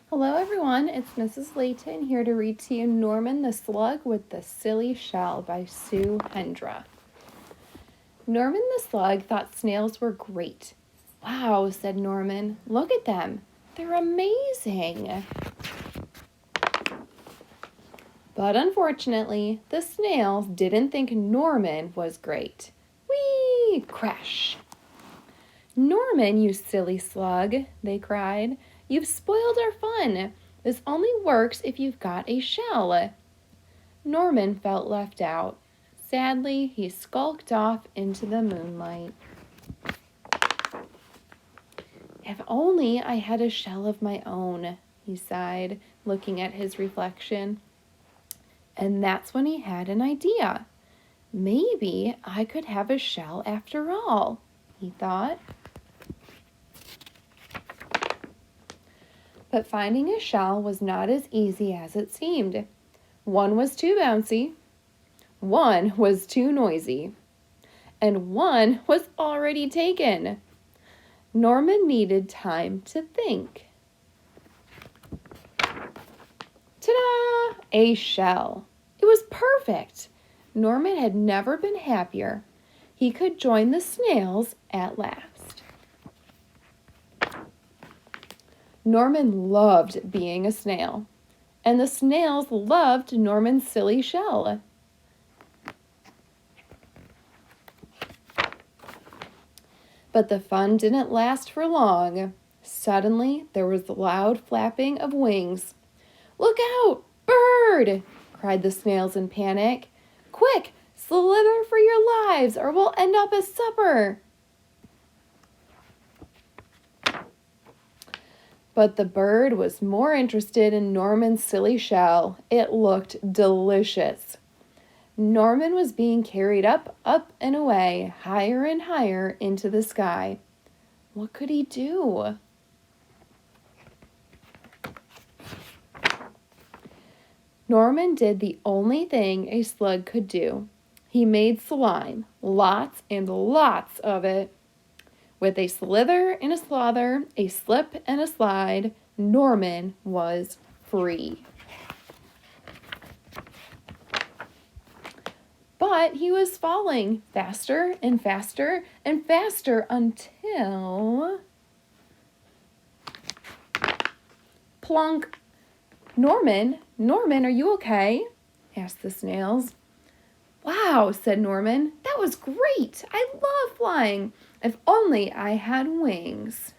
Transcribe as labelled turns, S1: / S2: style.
S1: Hello everyone, it's Mrs. Layton here to read to you Norman the Slug with the Silly Shell by Sue Hendra. Norman the Slug thought snails were great. Wow, said Norman, look at them. They're amazing. But unfortunately, the snails didn't think Norman was great. Whee! Crash! Norman, you silly slug, they cried. You've spoiled our fun. This only works if you've got a shell. Norman felt left out. Sadly, he skulked off into the moonlight. If only I had a shell of my own, he sighed, looking at his reflection. And that's when he had an idea. Maybe I could have a shell after all, he thought. But finding a shell was not as easy as it seemed. One was too bouncy, one was too noisy, and one was already taken. Norman needed time to think. Ta-da! A shell. It was perfect. Norman had never been happier. He could join the snails at last. Norman loved being a snail, and the snails loved Norman's silly shell. But the fun didn't last for long. Suddenly, there was the loud flapping of wings. "Look out! Bird!" cried the snails in panic. "Quick, slither for your lives, or we'll end up as supper!" But the bird was more interested in Norman's silly shell. It looked delicious. Norman was being carried up, and away, higher and higher into the sky. What could he do? Norman did the only thing a slug could do. He made slime, lots and lots of it. With a slither and a slother, a slip and a slide, Norman was free. But he was falling faster and faster and faster until... Plunk! Norman, are you okay?" asked the snails. "Wow," said Norman, "that was great. I love flying. If only I had wings."